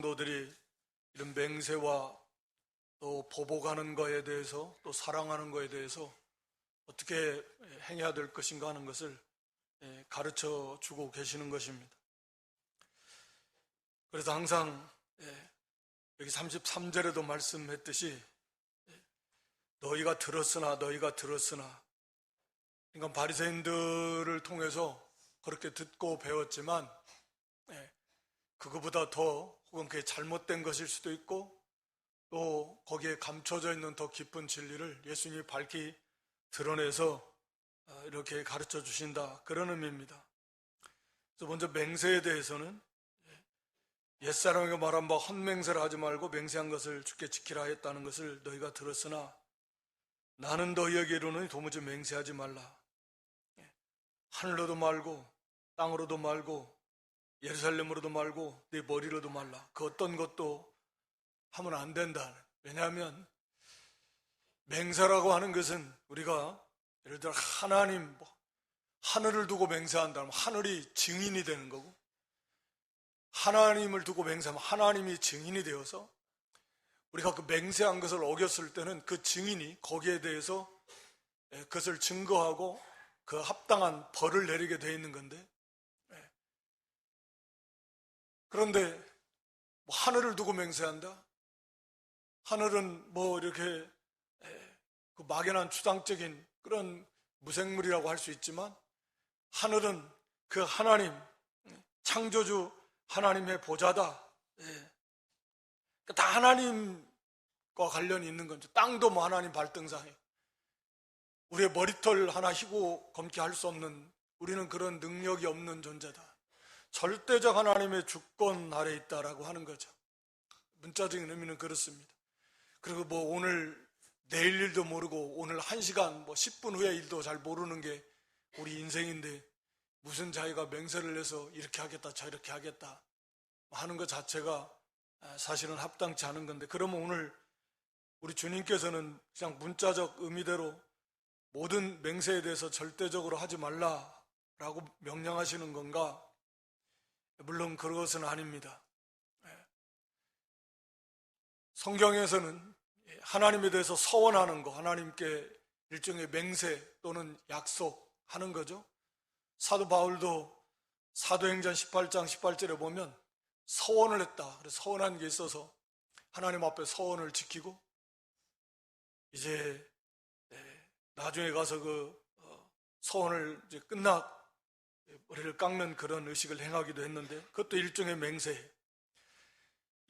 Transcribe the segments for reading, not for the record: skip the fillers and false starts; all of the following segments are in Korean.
성도들이 이런 맹세와 또 보복하는 거에 대해서 또 사랑하는 거에 대해서 어떻게 행해야 될 것인가 하는 것을 가르쳐 주고 계시는 것입니다. 그래서 항상 여기 33절에도 말씀했듯이 너희가 들었으나 그러니까 바리새인들을 통해서 그렇게 듣고 배웠지만 그거보다 더 혹은 그게 잘못된 것일 수도 있고 또 거기에 감춰져 있는 더 깊은 진리를 예수님이 밝히 드러내서 이렇게 가르쳐 주신다, 그런 의미입니다. 그래서 먼저 맹세에 대해서는 옛사람에게 말한 바 헛맹세를 하지 말고 맹세한 것을 주께 지키라 했다는 것을 너희가 들었으나 나는 너희에게 이르노니 도무지 맹세하지 말라. 하늘로도 말고 땅으로도 말고 예루살렘으로도 말고 네 머리로도 말라. 그 어떤 것도 하면 안 된다. 왜냐하면 맹세라고 하는 것은 우리가 예를 들어 하늘을 두고 맹세한다면 하늘이 증인이 되는 거고, 하나님을 두고 맹세하면 하나님이 증인이 되어서 우리가 그 맹세한 것을 어겼을 때는 그 증인이 거기에 대해서 그것을 증거하고 그 합당한 벌을 내리게 되어 있는 건데, 그런데 뭐 하늘을 두고 맹세한다? 하늘은 뭐 이렇게 그 막연한 추상적인 그런 무생물이라고 할 수 있지만 하늘은 그 하나님, 창조주 하나님의 보좌다. 다 하나님과 관련이 있는 거죠. 땅도 뭐 하나님 발등상에 우리의 머리털 하나 희고 검게 할 수 없는, 우리는 그런 능력이 없는 존재다. 절대적 하나님의 주권 아래 있다라고 하는 거죠. 문자적인 의미는 그렇습니다. 그리고 뭐 오늘 내일 일도 모르고 오늘 1시간 뭐 10분 후의 일도 잘 모르는 게 우리 인생인데 무슨 자기가 맹세를 해서 이렇게 하겠다 저렇게 하겠다 하는 것 자체가 사실은 합당치 않은 건데, 그러면 오늘 우리 주님께서는 그냥 문자적 의미대로 모든 맹세에 대해서 절대적으로 하지 말라라고 명령하시는 건가? 물론 그것은 아닙니다. 성경에서는 하나님에 대해서 서원하는 거, 하나님께 일종의 맹세 또는 약속하는 거죠. 사도 바울도 사도행전 18장 18절에 보면 서원을 했다. 그래서 서원한 게 있어서 하나님 앞에 서원을 지키고 이제 나중에 가서 그 서원을 이제 머리를 깎는 그런 의식을 행하기도 했는데, 그것도 일종의 맹세.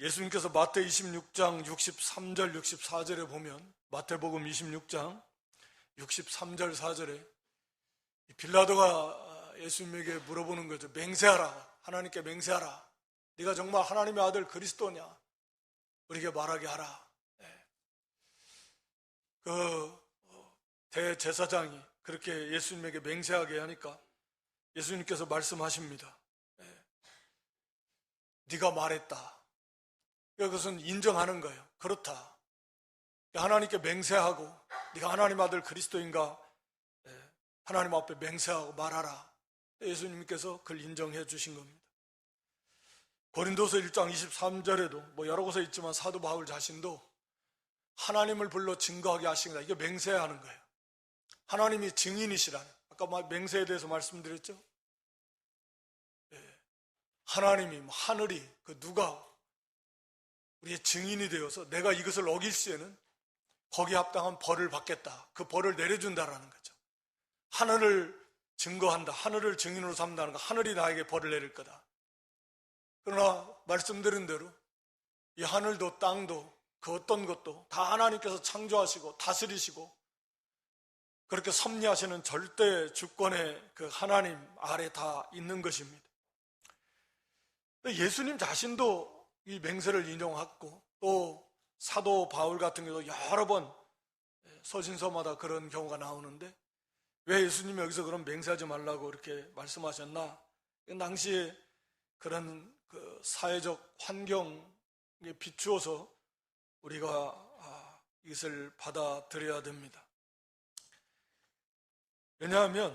예수님께서 마태 26장 63절 64절에 보면, 마태복음 26장 63절 4절에 빌라도가 예수님에게 물어보는 거죠. 맹세하라. 하나님께 맹세하라. 네가 정말 하나님의 아들 그리스도냐? 우리에게 말하게 하라. 그 대제사장이 그렇게 예수님에게 맹세하게 하니까 예수님께서 말씀하십니다. 네가 말했다. 그것은 인정하는 거예요. 그렇다. 하나님께 맹세하고 네가 하나님 아들 그리스도인가 하나님 앞에 맹세하고 말하라. 예수님께서 그걸 인정해 주신 겁니다. 고린도서 1장 23절에도 뭐 여러 곳에 있지만 사도 바울 자신도 하나님을 불러 증거하게 하신 거다. 이게 맹세해야 하는 거예요. 하나님이 증인이시라는, 아까 맹세에 대해서 말씀드렸죠. 하나님이 하늘이 그 누가 우리의 증인이 되어서 내가 이것을 어길 시에는 거기에 합당한 벌을 받겠다. 그 벌을 내려준다라는 거죠. 하늘을 증거한다. 하늘을 증인으로 삼다는 거. 하늘이 나에게 벌을 내릴 거다. 그러나 말씀드린 대로 이 하늘도 땅도 그 어떤 것도 다 하나님께서 창조하시고 다스리시고 그렇게 섭리하시는 절대 주권의 그 하나님 아래 다 있는 것입니다. 예수님 자신도 이 맹세를 인용했고 또 사도 바울 같은 경우도 여러 번 서신서마다 그런 경우가 나오는데, 왜 예수님이 여기서 그런 맹세하지 말라고 이렇게 말씀하셨나? 당시에 그런 그 사회적 환경에 비추어서 우리가 이것을 받아들여야 됩니다. 왜냐하면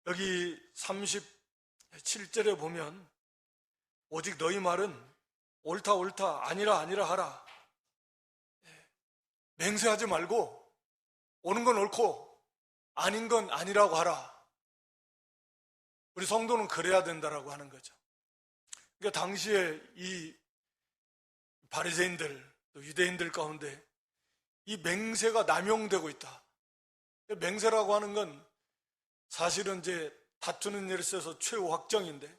여기 37절에 보면 오직 너희 말은 옳다 옳다 아니라 아니라 하라. 맹세하지 말고 옳은 건 옳고 아닌 건 아니라고 하라. 우리 성도는 그래야 된다라고 하는 거죠. 그러니까 당시에 이 바리새인들 또 유대인들 가운데 이 맹세가 남용되고 있다. 맹세라고 하는 건 사실은 이제 다투는 일에 있어서 최후 확정인데,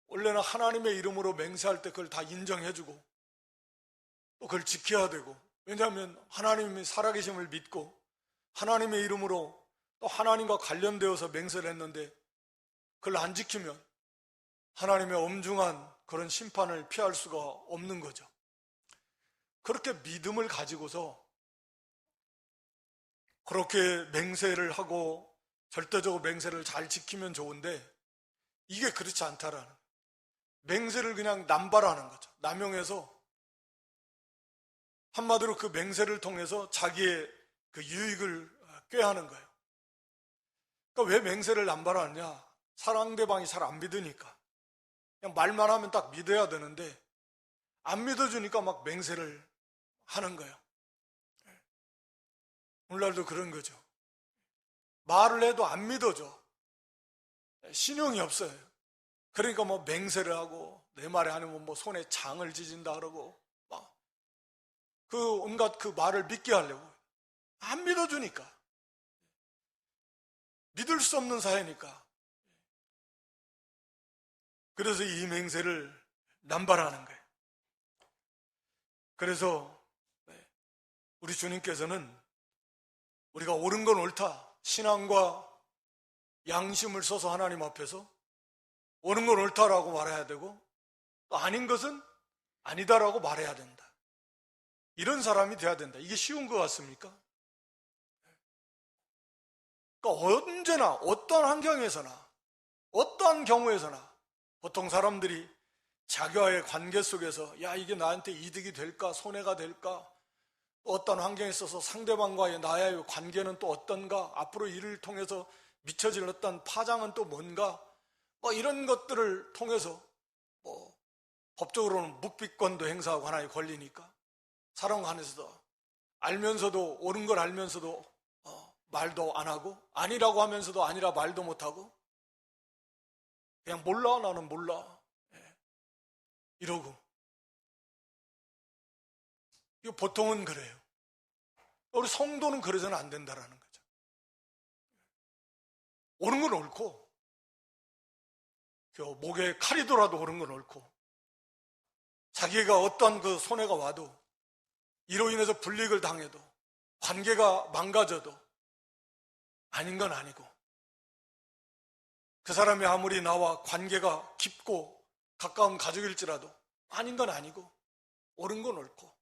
원래는 하나님의 이름으로 맹세할 때 그걸 다 인정해주고 또 그걸 지켜야 되고, 왜냐하면 하나님이 살아계심을 믿고 하나님의 이름으로 또 하나님과 관련되어서 맹세를 했는데 그걸 안 지키면 하나님의 엄중한 그런 심판을 피할 수가 없는 거죠. 그렇게 믿음을 가지고서 그렇게 맹세를 하고 절대적으로 맹세를 잘 지키면 좋은데, 이게 그렇지 않다라는, 맹세를 그냥 남발하는 거죠. 남용해서 한마디로 그 맹세를 통해서 자기의 그 유익을 꾀하는 거예요. 그러니까 왜 맹세를 남발하느냐? 상대방이 잘 안 믿으니까. 그냥 말만 하면 딱 믿어야 되는데 안 믿어주니까 막 맹세를 하는 거예요. 오늘날도 그런 거죠. 말을 해도 안 믿어줘. 신용이 없어요. 그러니까 뭐 맹세를 하고 내 말이 아니면 뭐 손에 장을 지진다 그러고 막 그 온갖 그 말을 믿게 하려고. 안 믿어주니까. 믿을 수 없는 사회니까. 그래서 이 맹세를 남발하는 거예요. 그래서 우리 주님께서는 우리가 옳은 건 옳다, 신앙과 양심을 써서 하나님 앞에서 옳은 건 옳다라고 말해야 되고 또 아닌 것은 아니다라고 말해야 된다. 이런 사람이 돼야 된다. 이게 쉬운 것 같습니까? 그러니까 언제나 어떠한 환경에서나 어떠한 경우에서나 보통 사람들이 자기와의 관계 속에서 야, 이게 나한테 이득이 될까 손해가 될까, 어떤 환경에 있어서 상대방과의 나의 관계는 또 어떤가, 앞으로 이를 통해서 미쳐질 어떤 파장은 또 뭔가, 뭐 이런 것들을 통해서 뭐 법적으로는 묵비권도 행사하고 하나의 권리니까 사람 간에서도 알면서도 옳은 걸 알면서도 말도 안 하고 아니라고 하면서도 아니라 말도 못하고 그냥 몰라, 나는 몰라 이러고. 이거 보통은 그래요. 우리 성도는 그래서는 안 된다라는 거죠. 옳은 건 옳고 목에 칼이 돌아도 옳은 건 옳고, 자기가 어떤 그 손해가 와도 이로 인해서 불이익을 당해도 관계가 망가져도 아닌 건 아니고, 그 사람이 아무리 나와 관계가 깊고 가까운 가족일지라도 아닌 건 아니고 옳은 건 옳고,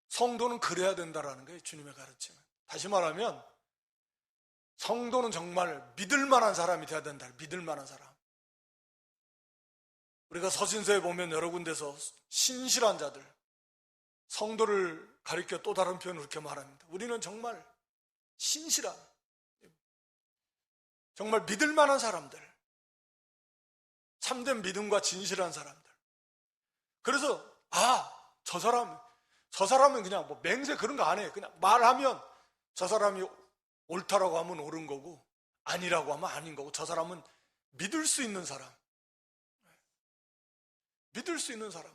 성도는 그래야 된다라는 거예요. 주님의 가르침은. 다시 말하면 성도는 정말 믿을 만한 사람이 돼야 된다. 믿을 만한 사람. 우리가 서신서에 보면 여러 군데서 신실한 자들, 성도를 가리켜 또 다른 표현으로 이렇게 말합니다. 우리는 정말 신실한, 정말 믿을 만한 사람들, 참된 믿음과 진실한 사람들. 그래서 저 사람은 그냥 뭐 맹세 그런 거 안 해요. 그냥 말하면 저 사람이 옳다라고 하면 옳은 거고 아니라고 하면 아닌 거고, 저 사람은 믿을 수 있는 사람. 믿을 수 있는 사람.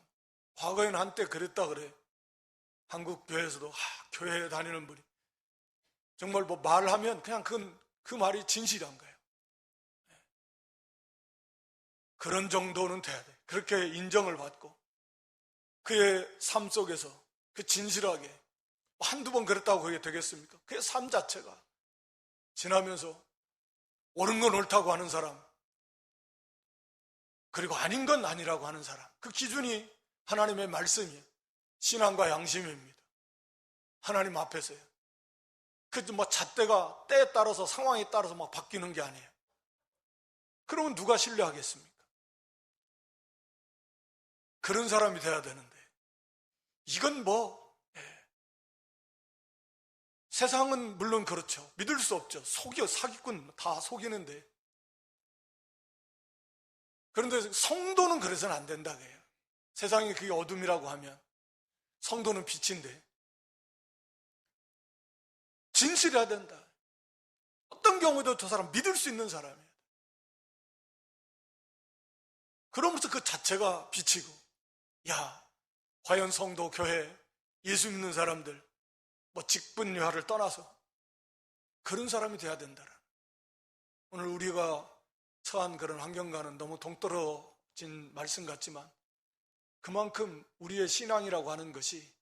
과거에는 한때 그랬다 그래. 한국 교회에서도 교회에 다니는 분이 정말 뭐 말하면 그냥 그 말이 진실한 거예요. 그런 정도는 돼야 돼. 그렇게 인정을 받고 그의 삶 속에서 그 진실하게 한두 번 그랬다고 그게 되겠습니까? 그의 삶 자체가 지나면서 옳은 건 옳다고 하는 사람, 그리고 아닌 건 아니라고 하는 사람, 그 기준이 하나님의 말씀이에요. 신앙과 양심입니다. 하나님 앞에서요. 그 뭐 잣대가 때에 따라서 상황에 따라서 막 바뀌는 게 아니에요. 그러면 누가 신뢰하겠습니까? 그런 사람이 돼야 되는데, 이건 세상은 물론 그렇죠. 믿을 수 없죠. 사기꾼 다 속이는데. 그런데 성도는 그래서는 안 된다고요. 세상이 그게 어둠이라고 하면 성도는 빛인데 진실해야 된다. 어떤 경우에도 저 사람 믿을 수 있는 사람이에요. 그러면서 그 자체가 빛이고, 야, 과연 성도, 교회, 예수 믿는 사람들, 뭐 직분유화를 떠나서 그런 사람이 돼야 된다. 오늘 우리가 처한 그런 환경과는 너무 동떨어진 말씀 같지만 그만큼 우리의 신앙이라고 하는 것이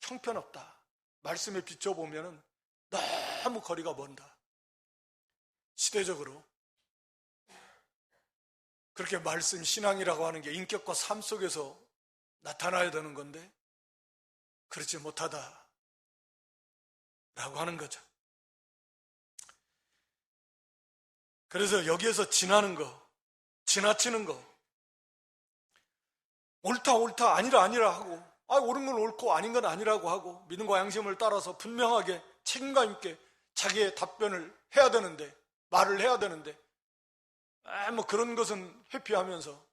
형편없다. 말씀에 비춰보면 너무 거리가 먼다. 시대적으로 그렇게 말씀 신앙이라고 하는 게 인격과 삶 속에서 나타나야 되는 건데 그렇지 못하다 라고 하는 거죠. 그래서 여기에서 지나는 거, 지나치는 거, 옳다 아니라 하고, 옳은 건 옳고 아닌 건 아니라고 하고, 믿음과 양심을 따라서 분명하게 책임감 있게 자기의 답변을 해야 되는데, 말을 해야 되는데, 뭐 그런 것은 회피하면서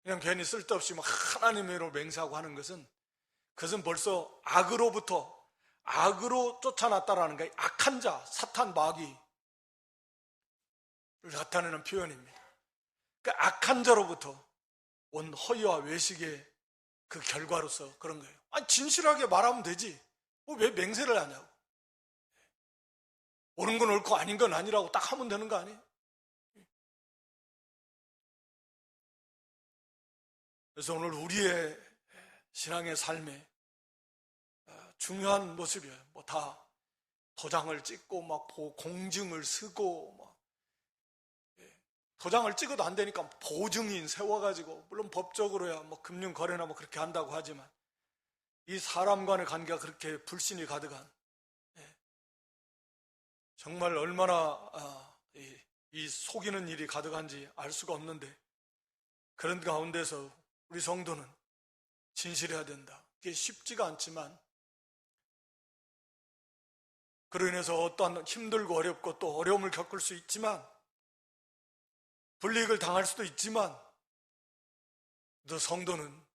그냥 괜히 쓸데없이 막 하나님으로 맹세하고 하는 것은, 그것은 벌써 악으로 쫓아났다라는 거예요. 악한 자, 사탄, 마귀를 나타내는 표현입니다. 그러니까 악한 자로부터 온 허위와 외식의 그 결과로서 그런 거예요. 진실하게 말하면 되지. 왜 맹세를 하냐고. 옳은 건 옳고 아닌 건 아니라고 딱 하면 되는 거 아니에요? 그래서 오늘 우리의 신앙의 삶에 중요한 모습이에요. 뭐 다 도장을 찍고 막 공증을 쓰고 막 도장을 찍어도 안 되니까 보증인 세워가지고, 물론 법적으로야 뭐 금융거래나 뭐 그렇게 한다고 하지만 이 사람 간의 관계가 그렇게 불신이 가득한, 정말 얼마나 이 속이는 일이 가득한지 알 수가 없는데, 그런 가운데서 우리 성도는 진실해야 된다. 그게 쉽지가 않지만, 그로 인해서 어떠한 힘들고 어렵고 또 어려움을 겪을 수 있지만, 불이익을 당할 수도 있지만, 너 성도는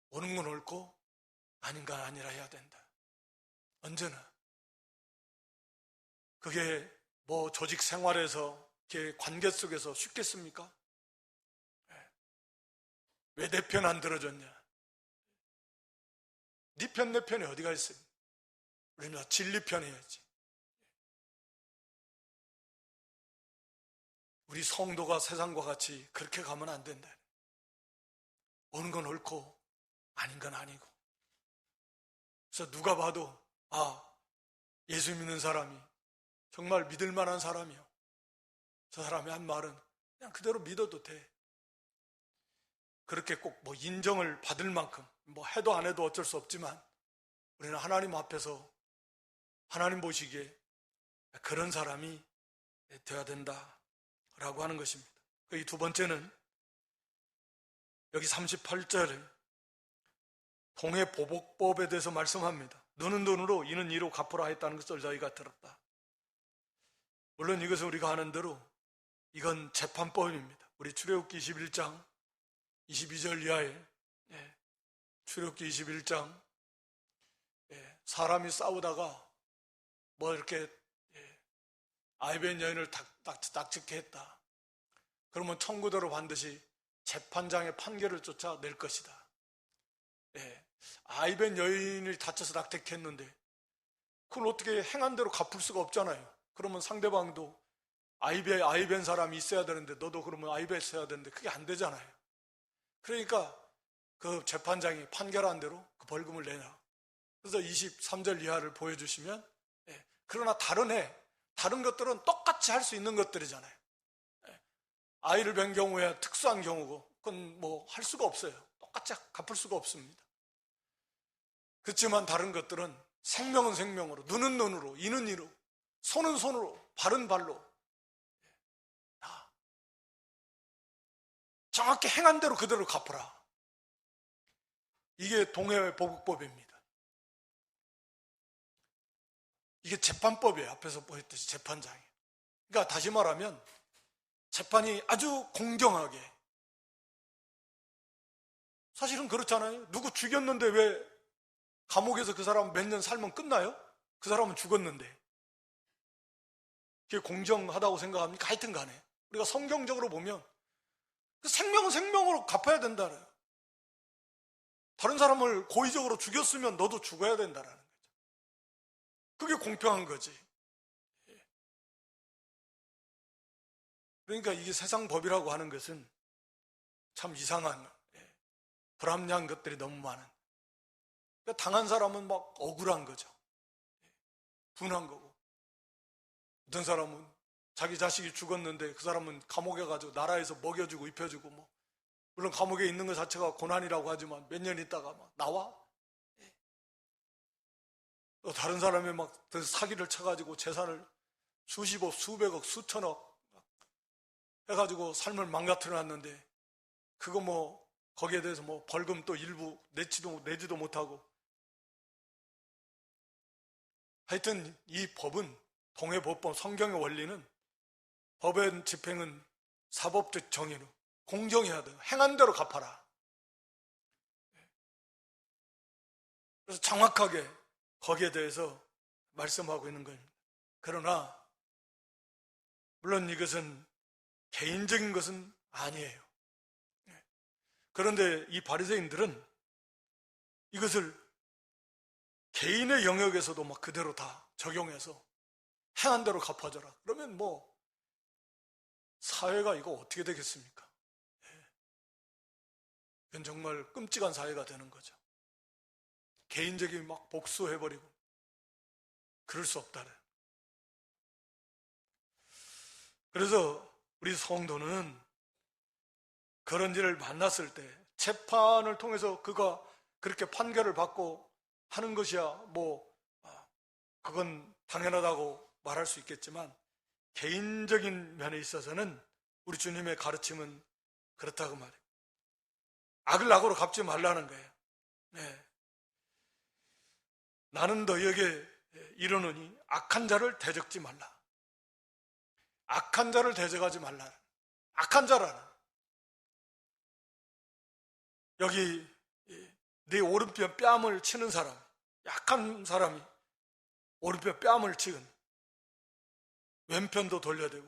옳은 건 옳고 아닌 건 아니라 해야 된다. 언제나. 그게 뭐 조직 생활에서, 이렇게 관계 속에서 쉽겠습니까? 왜 내 편 안 들어줬냐? 네 편, 내 편이 어디가 있어요? 우리는 진리 편 해야지. 우리 성도가 세상과 같이 그렇게 가면 안 된다. 옳은 건 옳고 아닌 건 아니고. 그래서 누가 봐도 예수 믿는 사람이 정말 믿을 만한 사람이요, 저 사람이 한 말은 그냥 그대로 믿어도 돼. 그렇게 꼭 뭐 인정을 받을 만큼 뭐 해도 안 해도 어쩔 수 없지만, 우리는 하나님 앞에서 하나님 보시기에 그런 사람이 되어야 된다라고 하는 것입니다. 이 두 번째는 여기 38절에 동해보복법에 대해서 말씀합니다. 너는 돈으로 이는 이로 갚으라 했다는 것을 저희가 들었다. 물론 이것은 우리가 아는 대로 이건 재판법입니다. 우리 출애굽기 21장 22절 이하에, 출애굽기 21장, 사람이 싸우다가 뭐 이렇게 아이벤 여인을 납치케 했다. 그러면 청구대로 반드시 재판장의 판결을 쫓아낼 것이다. 아이벤 여인이 다쳐서 낙태했는데 그걸 어떻게 행한 대로 갚을 수가 없잖아요. 그러면 상대방도 아이벤 사람이 있어야 되는데 너도 그러면 아이벤 있어야 되는데 그게 안 되잖아요. 그러니까 그 재판장이 판결한 대로 그 벌금을 내놔. 그래서 23절 이하를 보여주시면, 그러나 다른 것들은 똑같이 할 수 있는 것들이잖아요. 아이를 뵌 경우에 특수한 경우고 그건 뭐 할 수가 없어요. 똑같이 갚을 수가 없습니다. 그렇지만 다른 것들은 생명은 생명으로, 눈은 눈으로, 이는 이로, 손은 손으로, 발은 발로 정확히 행한 대로 그대로 갚으라. 이게 동해보복법입니다. 이게 재판법이에요. 앞에서 보였듯이 재판장이. 그러니까 다시 말하면 재판이 아주 공정하게 사실은 그렇잖아요. 누구 죽였는데 왜 감옥에서 그 사람 몇 년 살면 끝나요? 그 사람은 죽었는데. 그게 공정하다고 생각합니까? 하여튼 간에 우리가 성경적으로 보면 그 생명은 생명으로 갚아야 된다는, 다른 사람을 고의적으로 죽였으면 너도 죽어야 된다는 거죠. 그게 공평한 거지. 그러니까 이게 세상 법이라고 하는 것은 참 이상한, 불합리한 것들이 너무 많은. 그러니까 당한 사람은 막 억울한 거죠. 분한 거고. 어떤 사람은 자기 자식이 죽었는데 그 사람은 감옥에 가지고 나라에서 먹여주고 입혀주고, 뭐 물론 감옥에 있는 것 자체가 고난이라고 하지만 몇 년 있다가 막 나와. 또 다른 사람이 막 사기를 쳐가지고 재산을 수십억, 수백억, 수천억 해가지고 삶을 망가뜨려놨는데, 그거 뭐 거기에 대해서 뭐 벌금 또 일부 내지도 못하고. 하여튼 이 법은, 동해법법, 성경의 원리는, 법의 집행은 사법적 정의로 공정해야 돼요. 행한 대로 갚아라. 그래서 정확하게 거기에 대해서 말씀하고 있는 겁니다. 그러나 물론 이것은 개인적인 것은 아니에요. 그런데 이 바리새인들은 이것을 개인의 영역에서도 막 그대로 다 적용해서 행한 대로 갚아줘라. 그러면 뭐 사회가 이거 어떻게 되겠습니까? 이건 정말 끔찍한 사회가 되는 거죠. 개인적인 막 복수해버리고 그럴 수 없다는. 그래서 우리 성도는 그런 일을 만났을 때 재판을 통해서 그가 그렇게 판결을 받고 하는 것이야 뭐 그건 당연하다고 말할 수 있겠지만, 개인적인 면에 있어서는 우리 주님의 가르침은 그렇다고 말해요. 악을 악으로 갚지 말라는 거예요. 네. 나는 너희에게 이르노니 악한 자를 대적지 말라. 악한 자를 대적하지 말라. 악한 자라는, 여기 네 오른편 뺨을 치는 사람, 약한 사람이 오른편 뺨을 치건 왼편도 돌려대고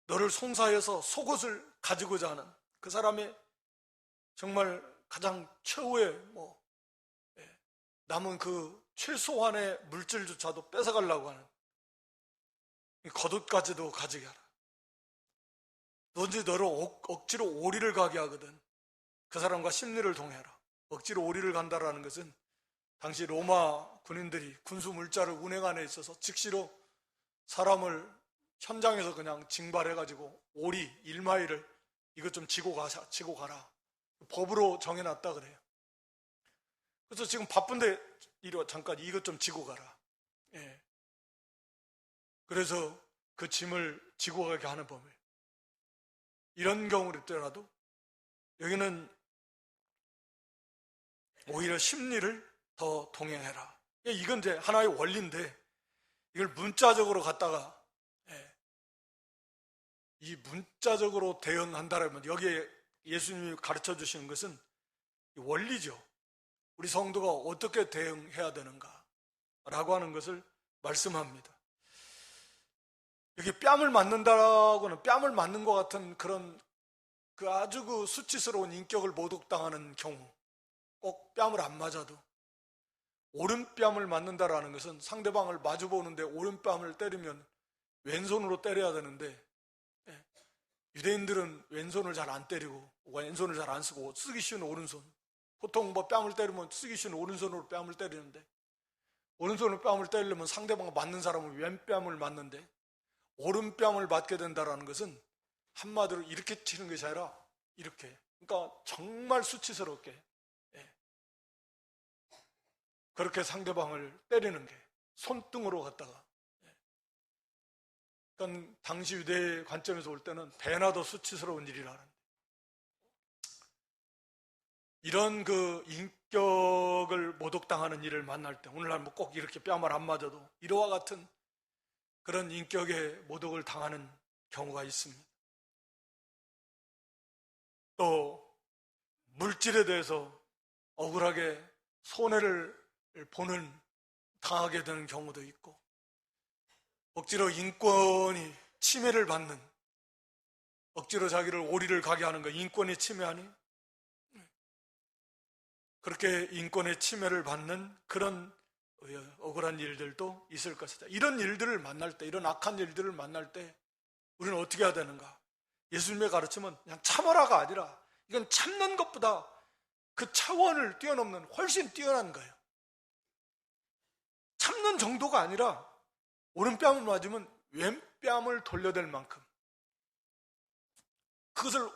너를 송사해서 속옷을 가지고자 하는 그 사람의 정말 가장 최후의 남은 그 최소한의 물질조차도 뺏어가려고 하는 겉옷까지도 가지게 하라. 너지 너를 억지로 오리를 가게 하거든 그 사람과 심리를 통해라. 억지로 오리를 간다라는 것은 당시 로마 군인들이 군수 물자를 운행하는 데 있어서 즉시로 사람을 현장에서 그냥 징발해가지고 오리 1마일을 이것 좀 지고 가라. 법으로 정해놨다 그래요. 그래서 지금 바쁜데 이리 와, 잠깐 이것 좀 지고 가라. 예. 그래서 그 짐을 지고 가게 하는 법이에요. 이런 경우를 있더라도 여기는 오히려 심리를 더 동행해라. 이건 이제 하나의 원리인데 이걸 문자적으로 갖다가 이 문자적으로 대응한다라면 여기에 예수님이 가르쳐 주시는 것은 원리죠. 우리 성도가 어떻게 대응해야 되는가 라고 하는 것을 말씀합니다. 여기 뺨을 맞는다라고는 뺨을 맞는 것 같은 그런 그 아주 그 수치스러운 인격을 모독당하는 경우, 꼭 뺨을 안 맞아도 오른뺨을 맞는다라는 것은 상대방을 마주보는데 오른뺨을 때리면 왼손으로 때려야 되는데 유대인들은 왼손을 잘 안 때리고 왼손을 잘 안 쓰고 쓰기 쉬운 오른손, 보통 뭐 뺨을 때리면 쓰기 쉬운 오른손으로 뺨을 때리는데 오른손으로 뺨을 때리려면 상대방 맞는 사람은 왼뺨을 맞는데 오른뺨을 맞게 된다는 것은 한마디로 이렇게 치는 것이 아니라 이렇게, 그러니까 정말 수치스럽게 그렇게 상대방을 때리는 게 손등으로 갖다가, 그러니까 당시 유대의 관점에서 볼 때는 배나 더 수치스러운 일이라는, 이런 그 인격을 모독당하는 일을 만날 때 오늘날 뭐 꼭 이렇게 뺨을 안 맞아도 이와 같은 그런 인격의 모독을 당하는 경우가 있습니다. 또 물질에 대해서 억울하게 손해를 당하게 되는 경우도 있고, 억지로 인권이 침해를 받는, 억지로 자기를 오리를 가게 하는 거 인권이 침해하니? 그렇게 인권의 침해를 받는 그런 억울한 일들도 있을 것이다. 이런 일들을 만날 때, 이런 악한 일들을 만날 때 우리는 어떻게 해야 되는가? 예수님의 가르침은 그냥 참아라가 아니라 이건 참는 것보다 그 차원을 뛰어넘는 훨씬 뛰어난 거예요. 참는 정도가 아니라 오른뺨을 맞으면 왼뺨을 돌려댈 만큼 그것을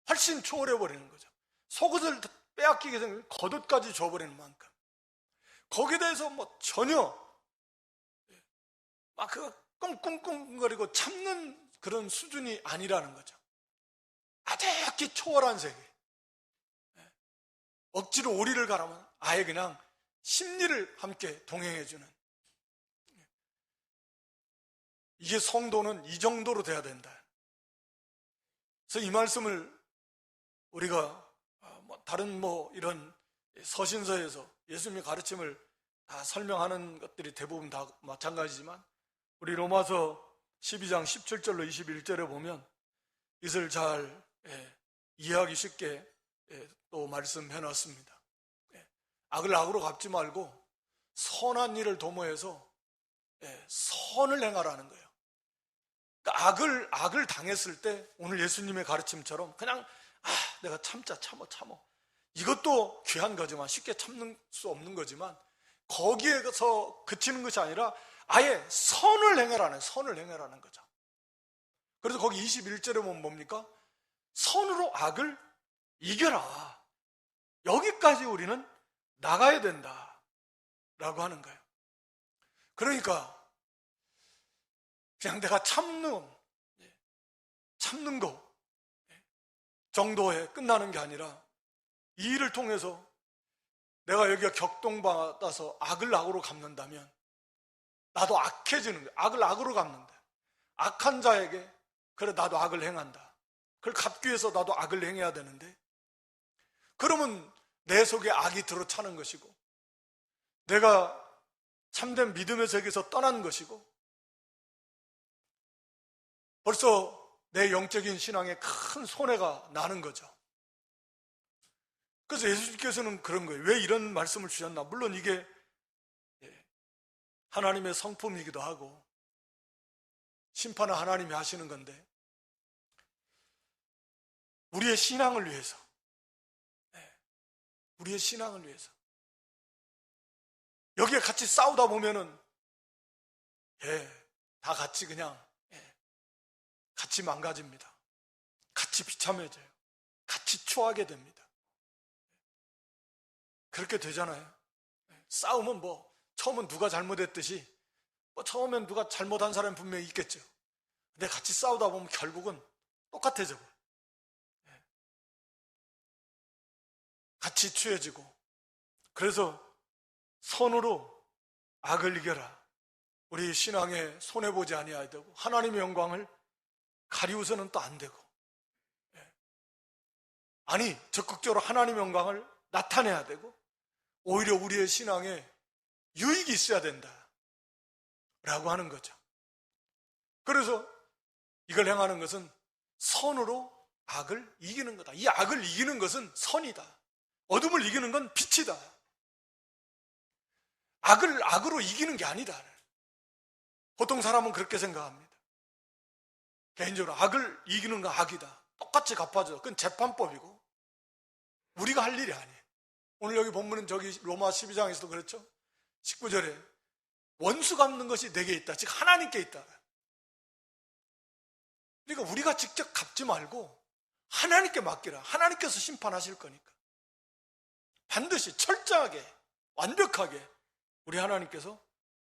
훨씬 초월해버리는 거죠. 속옷을 빼앗기게 되면 겉옷까지 줘버리는 만큼 거기에 대해서 뭐 전혀 막 그 꿍꿍꿍거리고 참는 그런 수준이 아니라는 거죠. 아득히 초월한 세계. 억지로 오리를 가라면 아예 그냥 심리를 함께 동행해주는, 이게 성도는 이 정도로 돼야 된다. 그래서 이 말씀을 우리가 다른 이런 서신서에서 예수님의 가르침을 다 설명하는 것들이 대부분 다 마찬가지지만, 우리 로마서 12장 17절로 21절에 보면 이것을 잘 이해하기 쉽게 또 말씀해 놨습니다. 악을 악으로 갚지 말고 선한 일을 도모해서 선을 행하라는 거예요. 그러니까 악을 당했을 때 오늘 예수님의 가르침처럼 그냥 내가 참어 이것도 귀한 거지만, 쉽게 참는 수 없는 거지만, 거기에서 그치는 것이 아니라 아예 선을 행하라는 거죠. 그래서 거기 21절에 보면 뭡니까? 선으로 악을 이겨라. 여기까지 우리는 나가야 된다 라고 하는 거예요. 그러니까 그냥 내가 참는 거 정도에 끝나는 게 아니라, 이 일을 통해서 내가 여기가 격동받아서 악을 악으로 갚는다면 나도 악해지는 거야. 악을 악으로 갚는다. 악한 자에게 그래 나도 악을 행한다. 그걸 갚기 위해서 나도 악을 행해야 되는데, 그러면 내 속에 악이 들어차는 것이고, 내가 참된 믿음의 세계에서 떠난 것이고, 벌써 내 영적인 신앙에 큰 손해가 나는 거죠. 그래서 예수님께서는 그런 거예요. 왜 이런 말씀을 주셨나? 물론 이게 하나님의 성품이기도 하고 심판은 하나님이 하시는 건데, 우리의 신앙을 위해서, 여기에 같이 싸우다 보면은 다 같이 그냥 같이 망가집니다. 같이 비참해져요. 같이 추하게 됩니다. 그렇게 되잖아요. 싸움은 처음은 누가 잘못했듯이 처음엔 누가 잘못한 사람이 분명히 있겠죠. 근데 같이 싸우다 보면 결국은 똑같아져. 같이 취해지고. 그래서 선으로 악을 이겨라. 우리 신앙에 손해보지 아니해야 되고, 하나님의 영광을 가리우서는 또 안 되고, 아니 적극적으로 하나님의 영광을 나타내야 되고, 오히려 우리의 신앙에 유익이 있어야 된다 라고 하는 거죠. 그래서 이걸 행하는 것은 선으로 악을 이기는 거다. 이 악을 이기는 것은 선이다. 어둠을 이기는 건 빛이다. 악을 악으로 이기는 게 아니다. 보통 사람은 그렇게 생각합니다. 개인적으로 악을 이기는 건 악이다. 똑같이 갚아줘. 그건 재판법이고 우리가 할 일이 아니에요. 오늘 여기 본문은 저기 로마 12장에서도 그렇죠. 19절에 원수 갚는 것이 내게 있다. 즉 하나님께 있다. 그러니까 우리가 직접 갚지 말고 하나님께 맡기라. 하나님께서 심판하실 거니까. 반드시 철저하게 완벽하게 우리 하나님께서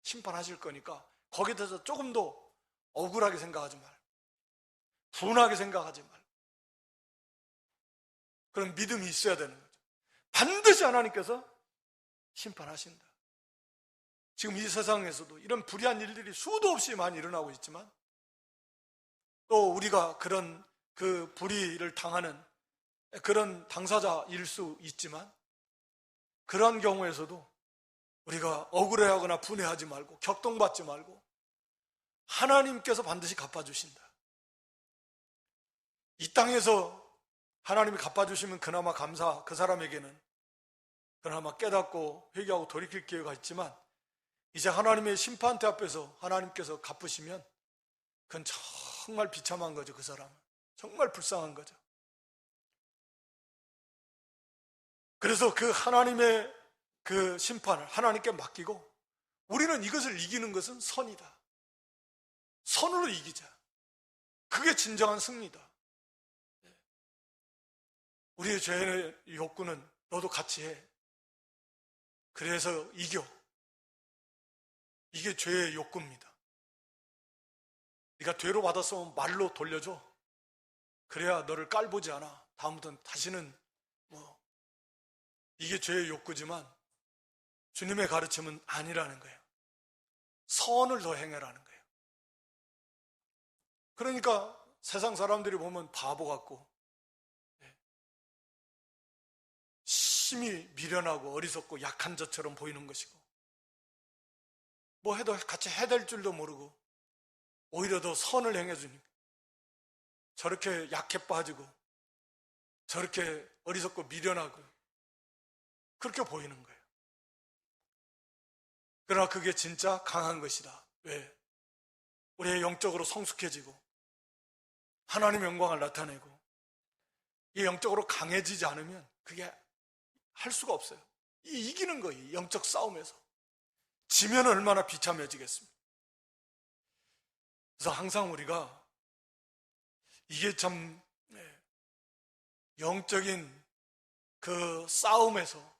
심판하실 거니까 거기에 대해서 조금 더 억울하게 생각하지 말고, 분하게 생각하지 말고, 그런 믿음이 있어야 되는 거죠. 반드시 하나님께서 심판하신다. 지금 이 세상에서도 이런 불의한 일들이 수도 없이 많이 일어나고 있지만, 또 우리가 그런 그 불의를 당하는 그런 당사자일 수 있지만 그러한 경우에서도 우리가 억울해하거나 분해하지 말고 격동받지 말고 하나님께서 반드시 갚아주신다. 이 땅에서 하나님이 갚아주시면 그나마 그 사람에게는 그나마 깨닫고 회개하고 돌이킬 기회가 있지만 이제 하나님의 심판대 앞에서 하나님께서 갚으시면 그건 정말 비참한 거죠. 그 사람은 정말 불쌍한 거죠. 그래서 그 하나님의 그 심판을 하나님께 맡기고 우리는 이것을 이기는 것은 선이다. 선으로 이기자. 그게 진정한 승리다. 우리의 죄의 욕구는 너도 같이 해. 그래서 이겨. 이게 죄의 욕구입니다. 네가 죄로 받았으면 말로 돌려줘. 그래야 너를 깔보지 않아. 다음부터는 다시는 이게 죄의 욕구지만 주님의 가르침은 아니라는 거예요. 선을 더 행해라는 거예요. 그러니까 세상 사람들이 보면 바보 같고 심히 미련하고 어리석고 약한 자처럼 보이는 것이고 뭐 해도 같이 해댈 줄도 모르고 오히려 더 선을 행해주니까 저렇게 약해 빠지고 저렇게 어리석고 미련하고 그렇게 보이는 거예요. 그러나 그게 진짜 강한 것이다. 왜? 우리의 영적으로 성숙해지고 하나님의 영광을 나타내고 이 영적으로 강해지지 않으면 그게 할 수가 없어요. 이기는 거예요. 영적 싸움에서. 지면 얼마나 비참해지겠습니까? 그래서 항상 우리가 이게 참 영적인 그 싸움에서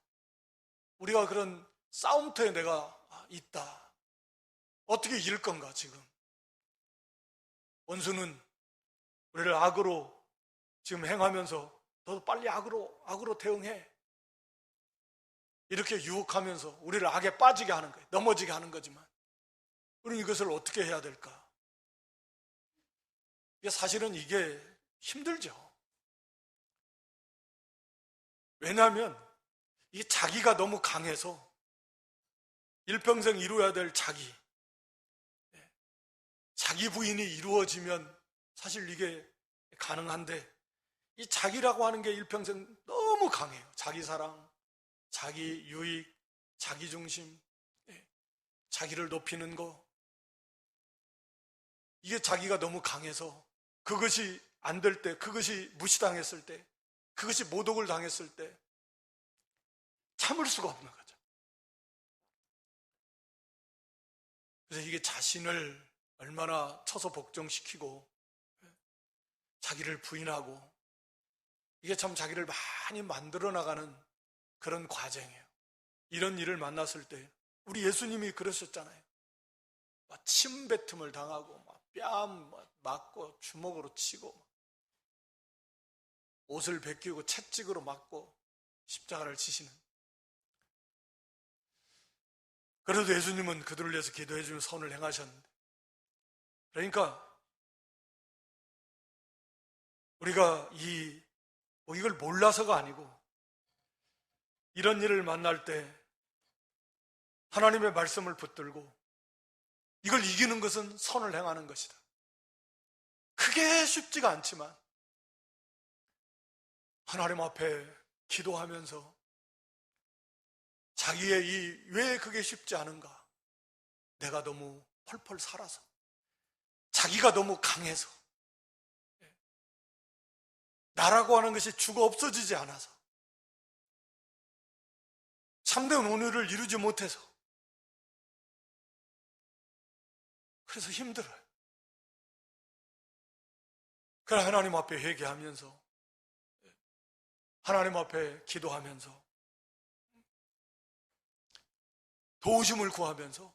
우리가 그런 싸움터에 내가 있다. 어떻게 이길 건가 지금. 원수는 우리를 악으로 지금 행하면서 너도 빨리 악으로 대응해. 이렇게 유혹하면서 우리를 악에 빠지게 하는 거예요. 넘어지게 하는 거지만 우리는 이것을 어떻게 해야 될까? 사실은 이게 힘들죠. 왜냐하면 이 자기가 너무 강해서 일평생 이루어야 될 자기 부인이 이루어지면 사실 이게 가능한데 이 자기라고 하는 게 일평생 너무 강해요. 자기 사랑, 자기 유익, 자기 중심, 자기를 높이는 거. 이게 자기가 너무 강해서 그것이 안 될 때, 그것이 무시당했을 때, 그것이 모독을 당했을 때 참을 수가 없는 거죠. 그래서 이게 자신을 얼마나 쳐서 복종시키고 자기를 부인하고 이게 참 자기를 많이 만들어 나가는 그런 과정이에요. 이런 일을 만났을 때 우리 예수님이 그러셨잖아요. 막 침뱉음을 당하고 막 뺨 맞고 주먹으로 치고 옷을 벗기고 채찍으로 맞고 십자가를 지시는. 그래도 예수님은 그들을 위해서 기도해 주는 선을 행하셨는데 그러니까 우리가 이걸 몰라서가 아니고 이런 일을 만날 때 하나님의 말씀을 붙들고 이걸 이기는 것은 선을 행하는 것이다. 그게 쉽지가 않지만 하나님 앞에 기도하면서 자기의 왜 그게 쉽지 않은가? 내가 너무 펄펄 살아서 자기가 너무 강해서 나라고 하는 것이 죽어 없어지지 않아서 참된 온유를 이루지 못해서 그래서 힘들어요. 그래 하나님 앞에 회개하면서 하나님 앞에 기도하면서 도우심을 구하면서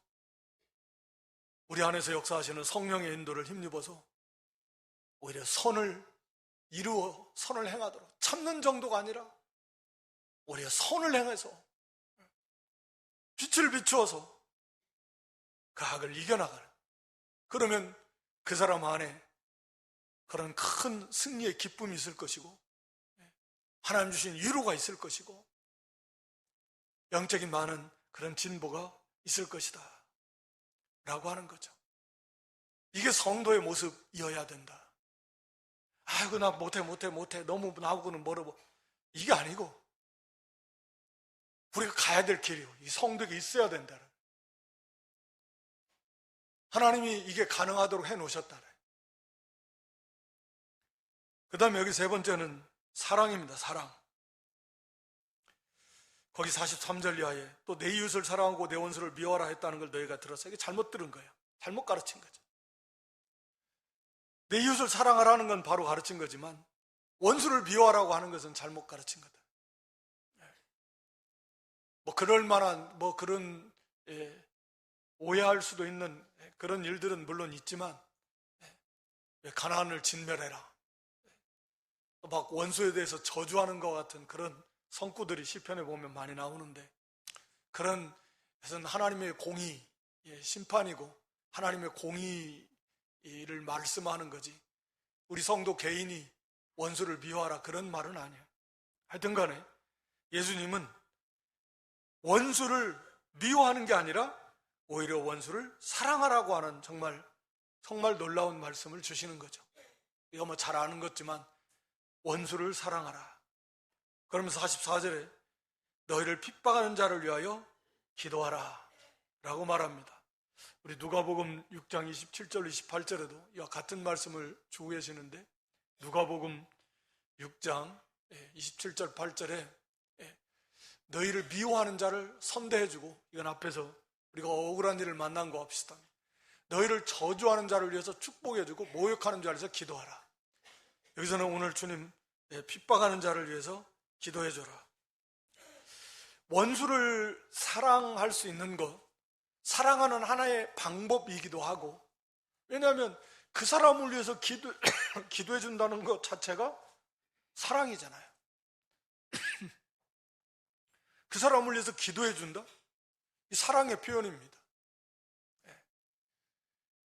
우리 안에서 역사하시는 성령의 인도를 힘입어서 오히려 선을 이루어 선을 행하도록 참는 정도가 아니라 오히려 선을 행해서 빛을 비추어서 그 악을 이겨나가는 그러면 그 사람 안에 그런 큰 승리의 기쁨이 있을 것이고 하나님 주신 위로가 있을 것이고 영적인 많은 그런 진보가 있을 것이다 라고 하는 거죠. 이게 성도의 모습이어야 된다. 아이고 나 못해 너무 나하고는 멀어. 이게 아니고 우리가 가야 될 길이고 이 성도가 있어야 된다. 하나님이 이게 가능하도록 해놓으셨다. 그 다음에 여기 세 번째는 사랑입니다. 사랑. 거기 43절 이하에 또 내 이웃을 사랑하고 내 원수를 미워하라 했다는 걸 너희가 들었어. 이게 잘못 들은 거예요. 잘못 가르친 거죠. 내 이웃을 사랑하라는 건 바로 가르친 거지만 원수를 미워하라고 하는 것은 잘못 가르친 거다. 뭐 그럴 만한 뭐 그런 오해할 수도 있는 그런 일들은 물론 있지만 가나안을 진멸해라. 막 원수에 대해서 저주하는 것 같은 그런 성구들이 시편에 보면 많이 나오는데 그런 것은 하나님의 공의, 심판이고 하나님의 공의를 말씀하는 거지 우리 성도 개인이 원수를 미워하라 그런 말은 아니에요. 하여튼 간에 예수님은 원수를 미워하는 게 아니라 오히려 원수를 사랑하라고 하는 정말 놀라운 말씀을 주시는 거죠. 이거 뭐 잘 아는 거지만 원수를 사랑하라. 그러면서 44절에 너희를 핍박하는 자를 위하여 기도하라 라고 말합니다. 우리 누가복음 6장 27절 28절에도 이와 같은 말씀을 주고 계시는데 누가복음 6장 27절 8절에 너희를 미워하는 자를 선대해주고 이건 앞에서 우리가 억울한 일을 만난 거 합시다. 너희를 저주하는 자를 위해서 축복해주고 모욕하는 자를 위해서 기도하라. 여기서는 오늘 주님 핍박하는 자를 위해서 기도해줘라. 원수를 사랑할 수 있는 것, 사랑하는 하나의 방법이기도 하고 왜냐하면 그 사람을 위해서 기도해준다는 것 자체가 사랑이잖아요. 그 사람을 위해서 기도해준다? 이 사랑의 표현입니다.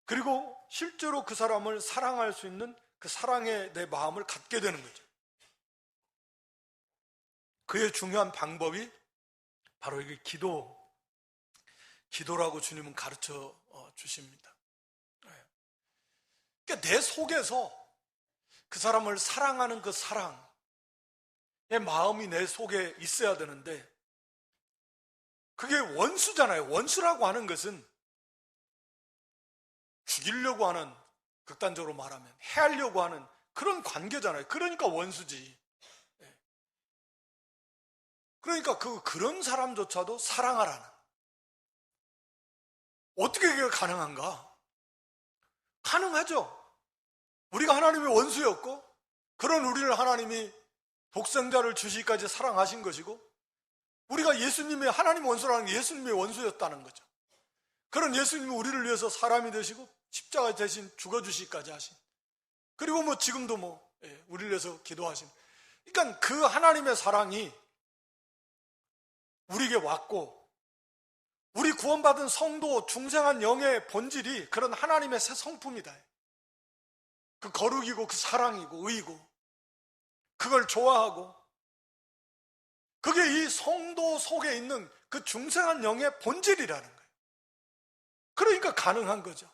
그리고 실제로 그 사람을 사랑할 수 있는 그 사랑의 내 마음을 갖게 되는 거죠. 그의 중요한 방법이 바로 이게 기도라고 주님은 가르쳐 주십니다. 그러니까 내 속에서 그 사람을 사랑하는 그 사랑의 마음이 내 속에 있어야 되는데 그게 원수잖아요. 원수라고 하는 것은 죽이려고 하는, 극단적으로 말하면 해하려고 하는 그런 관계잖아요. 그러니까 원수지. 그러니까 그런 사람조차도 사랑하라는. 어떻게 그게 가능한가? 가능하죠. 우리가 하나님의 원수였고 그런 우리를 하나님이 독생자를 주시기까지 사랑하신 것이고 우리가 예수님의 하나님 원수라는 게 예수님의 원수였다는 거죠. 그런 예수님이 우리를 위해서 사람이 되시고 십자가 대신 죽어주시기까지 하신, 그리고 뭐 지금도 우리를 위해서 기도하신, 그러니까 그 하나님의 사랑이 우리에게 왔고 우리 구원받은 성도 중생한 영의 본질이 그런 하나님의 새 성품이다. 그 거룩이고 그 사랑이고 의이고 그걸 좋아하고 그게 이 성도 속에 있는 그 중생한 영의 본질이라는 거예요. 그러니까 가능한 거죠.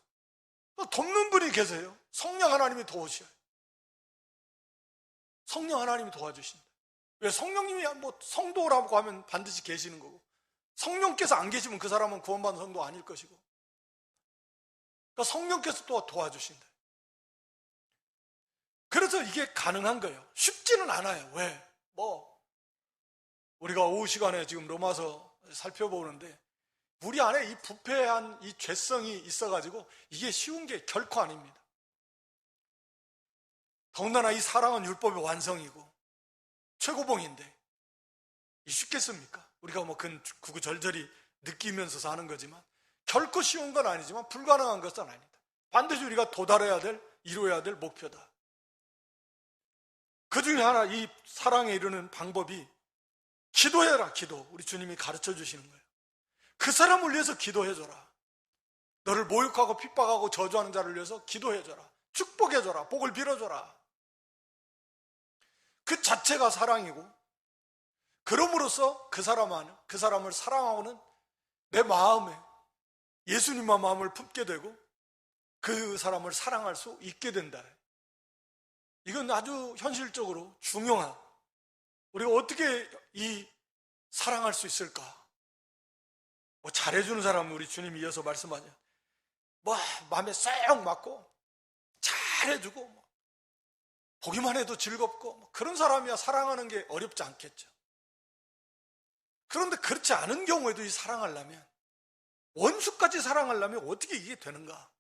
또 돕는 분이 계세요. 성령 하나님이 도우셔요. 성령 하나님이 도와주신다. 왜? 성령님이 성도라고 하면 반드시 계시는 거고 성령께서 안 계시면 그 사람은 구원받은 성도 아닐 것이고 그러니까 성령께서 또 도와주신다. 그래서 이게 가능한 거예요. 쉽지는 않아요. 왜? 우리가 오후 시간에 지금 로마서 살펴보는데 우리 안에 이 부패한 이 죄성이 있어가지고 이게 쉬운 게 결코 아닙니다. 더군다나 이 사랑은 율법의 완성이고 최고봉인데 쉽겠습니까? 우리가 구구절절히 느끼면서 사는 거지만 결코 쉬운 건 아니지만 불가능한 것은 아니다. 반드시 우리가 도달해야 될, 이루어야 될 목표다. 그 중에 하나, 이 사랑에 이르는 방법이 기도해라. 기도. 우리 주님이 가르쳐 주시는 거예요. 그 사람을 위해서 기도해줘라. 너를 모욕하고 핍박하고 저주하는 자를 위해서 기도해줘라. 축복해줘라. 복을 빌어줘라. 그 자체가 사랑이고, 그럼으로써 그 사람을 사랑하고는 내 마음에 예수님의 마음을 품게 되고 그 사람을 사랑할 수 있게 된다. 이건 아주 현실적으로 중요한, 우리가 어떻게 이 사랑할 수 있을까? 뭐 잘해주는 사람은 우리 주님이 이어서 말씀하죠. 뭐 마음에 쏙 맞고 잘해주고 보기만 해도 즐겁고 그런 사람이야 사랑하는 게 어렵지 않겠죠. 그런데 그렇지 않은 경우에도 이 사랑하려면, 원수까지 사랑하려면 어떻게 이게 되는가?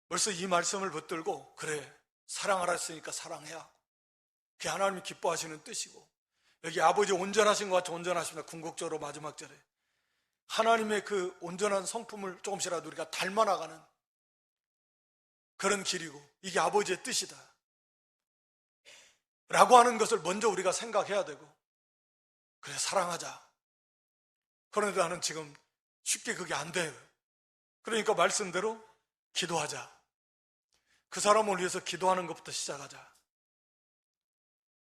벌써 이 말씀을 붙들고, 그래, 사랑하라 했으니까 사랑해야, 그게 하나님이 기뻐하시는 뜻이고, 여기 아버지 온전하신 것 같이 온전하십니다. 궁극적으로 마지막 절에 하나님의 그 온전한 성품을 조금씩이라도 우리가 닮아나가는 그런 길이고, 이게 아버지의 뜻이다 라고 하는 것을 먼저 우리가 생각해야 되고, 그래 사랑하자. 그런데 나는 지금 쉽게 그게 안 돼요. 그러니까 말씀대로 기도하자. 그 사람을 위해서 기도하는 것부터 시작하자.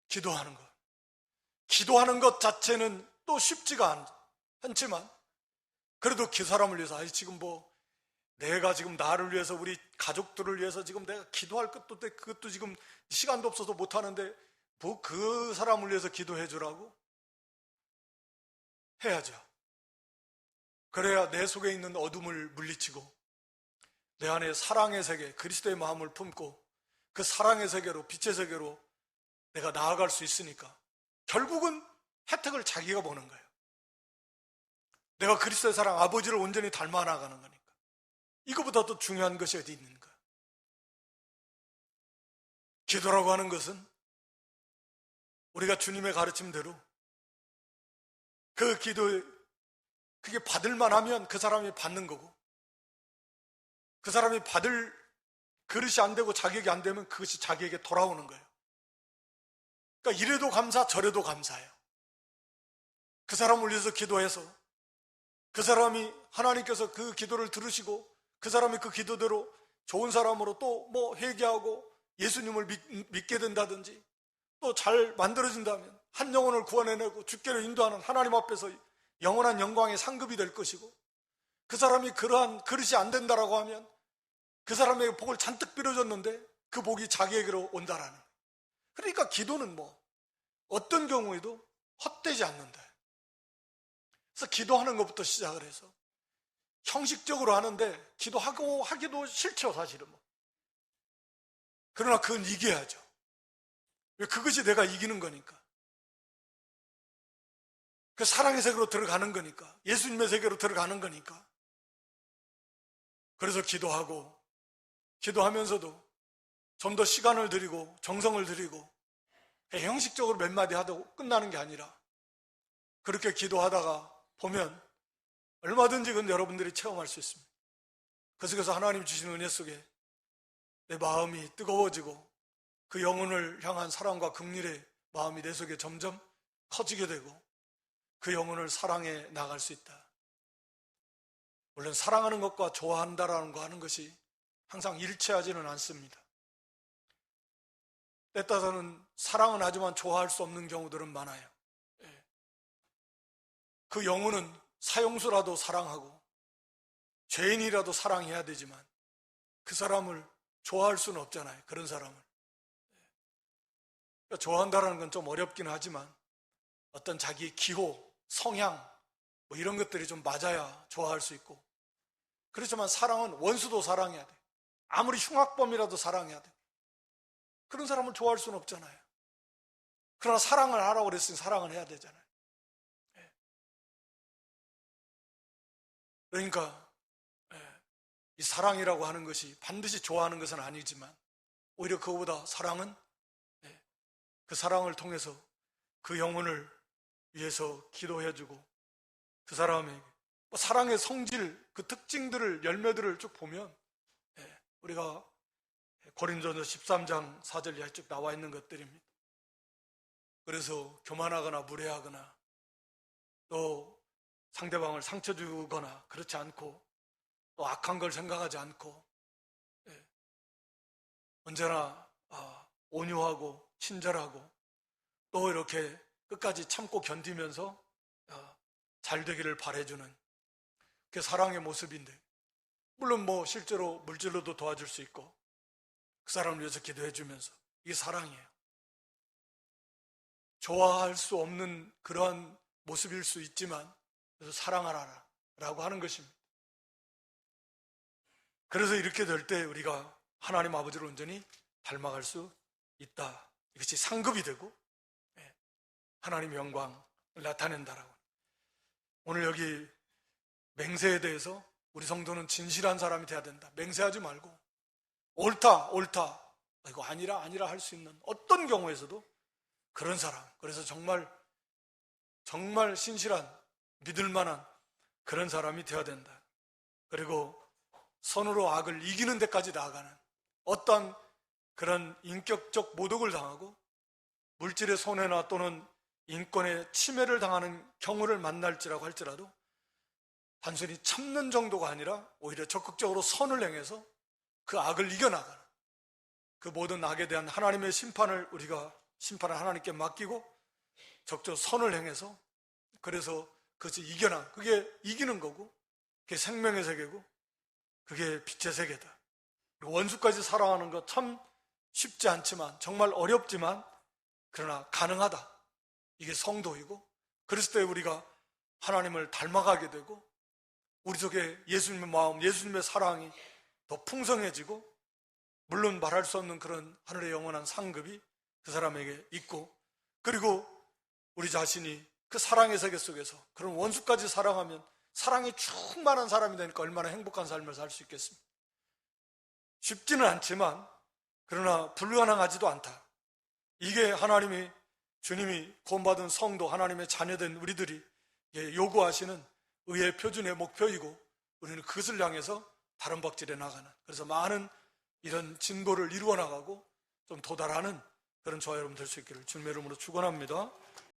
기도하는 것. 기도하는 것 자체는 또 쉽지가 않지만, 그래도 그 사람을 위해서, 지금 내가 지금 나를 위해서, 우리 가족들을 위해서 지금 내가 기도할 것도 없는데, 그것도 지금 시간도 없어서 못하는데, 그 사람을 위해서 기도해 주라고? 해야죠. 그래야 내 속에 있는 어둠을 물리치고 내 안에 사랑의 세계, 그리스도의 마음을 품고 그 사랑의 세계로, 빛의 세계로 내가 나아갈 수 있으니까 결국은 혜택을 자기가 보는 거예요. 내가 그리스도의 사랑, 아버지를 온전히 닮아 나가는 거니까. 이거보다 더 중요한 것이 어디 있는가? 기도라고 하는 것은 우리가 주님의 가르침대로 그 기도에 그게 받을만 하면 그 사람이 받는 거고, 그 사람이 받을 그릇이 안 되고 자격이 안 되면 그것이 자기에게 돌아오는 거예요. 그러니까 이래도 감사, 저래도 감사해요. 그 사람을 위해서 기도해서 그 사람이, 하나님께서 그 기도를 들으시고 그 사람이 그 기도대로 좋은 사람으로 또 회개하고 예수님을 믿게 된다든지, 또 잘 만들어진다면 한 영혼을 구원해내고 주께로 인도하는 하나님 앞에서 영원한 영광의 상급이 될 것이고, 그 사람이 그러한 그릇이 안 된다라고 하면 그 사람에게 복을 잔뜩 빌어줬는데 그 복이 자기에게로 온다라는. 그러니까 기도는 어떤 경우에도 헛되지 않는다. 그래서 기도하는 것부터 시작을 해서 형식적으로 하는데, 하기도 싫죠 사실은. 그러나 그건 이겨야죠. 왜? 그것이 내가 이기는 거니까. 그 사랑의 세계로 들어가는 거니까, 예수님의 세계로 들어가는 거니까. 그래서 기도하면서도 좀 더 시간을 들이고 정성을 들이고, 형식적으로 몇 마디 하고 끝나는 게 아니라 그렇게 기도하다가 보면 얼마든지 그건 여러분들이 체험할 수 있습니다. 그 속에서 하나님 주신 은혜 속에 내 마음이 뜨거워지고 그 영혼을 향한 사랑과 긍휼의 마음이 내 속에 점점 커지게 되고 그 영혼을 사랑해 나갈 수 있다. 물론 사랑하는 것과 좋아한다라는 거 하는 것이 항상 일치하지는 않습니다. 때 따라서는 사랑은 하지만 좋아할 수 없는 경우들은 많아요. 그 영혼은 사형수라도 사랑하고 죄인이라도 사랑해야 되지만 그 사람을 좋아할 수는 없잖아요. 그런 사람을. 그러니까 좋아한다는 건 좀 어렵긴 하지만 어떤 자기의 기호, 성향 이런 것들이 좀 맞아야 좋아할 수 있고, 그렇지만 사랑은 원수도 사랑해야 돼. 아무리 흉악범이라도 사랑해야 돼. 그런 사람을 좋아할 수는 없잖아요. 그러나 사랑을 하라고 그랬으니 사랑을 해야 되잖아요. 그러니까 이 사랑이라고 하는 것이 반드시 좋아하는 것은 아니지만 오히려 그거보다 사랑은 그 사랑을 통해서 그 영혼을 위해서 기도해주고 그 사람에게 사랑의 성질, 그 특징들을, 열매들을 쭉 보면 우리가 고린도전서 13장 4절 이하에 쭉 나와 있는 것들입니다. 그래서 교만하거나 무례하거나 또 상대방을 상처 주거나 그렇지 않고 또 악한 걸 생각하지 않고 언제나 온유하고 친절하고 또 이렇게 끝까지 참고 견디면서 잘 되기를 바라주는 그게 사랑의 모습인데, 물론 뭐 실제로 물질로도 도와줄 수 있고 그 사람을 위해서 기도해 주면서, 이게 사랑이에요. 좋아할 수 없는 그러한 모습일 수 있지만 그래서 사랑하라 라고 하는 것입니다. 그래서 이렇게 될 때 우리가 하나님 아버지를 온전히 닮아갈 수 있다. 이것이 상급이 되고 하나님의 영광을 나타낸다라고. 오늘 여기 맹세에 대해서 우리 성도는 진실한 사람이 돼야 된다. 맹세하지 말고 옳다 이거 아니라 할 수 있는 어떤 경우에서도 그런 사람, 그래서 정말 신실한, 믿을 만한 그런 사람이 되어야 된다. 그리고 선으로 악을 이기는 데까지 나아가는, 어떠한 그런 인격적 모독을 당하고 물질의 손해나 또는 인권의 침해를 당하는 경우를 만날지라고 할지라도 단순히 참는 정도가 아니라 오히려 적극적으로 선을 행해서 그 악을 이겨나가는, 그 모든 악에 대한 하나님의 심판을 심판을 하나님께 맡기고 적극 선을 행해서, 그래서 그것이 그게 이기는 거고, 그게 생명의 세계고, 그게 빛의 세계다. 원수까지 사랑하는 것 참 쉽지 않지만, 정말 어렵지만 그러나 가능하다. 이게 성도이고, 그랬을 때 우리가 하나님을 닮아가게 되고 우리 속에 예수님의 마음, 예수님의 사랑이 더 풍성해지고, 물론 말할 수 없는 그런 하늘의 영원한 상급이 그 사람에게 있고, 그리고 우리 자신이 그 사랑의 세계 속에서 그런 원수까지 사랑하면 사랑이 충만한 사람이 되니까 얼마나 행복한 삶을 살 수 있겠습니까? 쉽지는 않지만 그러나 불가능하지도 않다. 이게 주님이 구원받은 성도, 하나님의 자녀된 우리들이 요구하시는 의의 표준의 목표이고, 우리는 그것을 향해서 다른 박질해 나가는, 그래서 많은 이런 진보를 이루어 나가고 좀 도달하는 그런 저와 여러분 될 수 있기를 주님의 이름으로 축원합니다.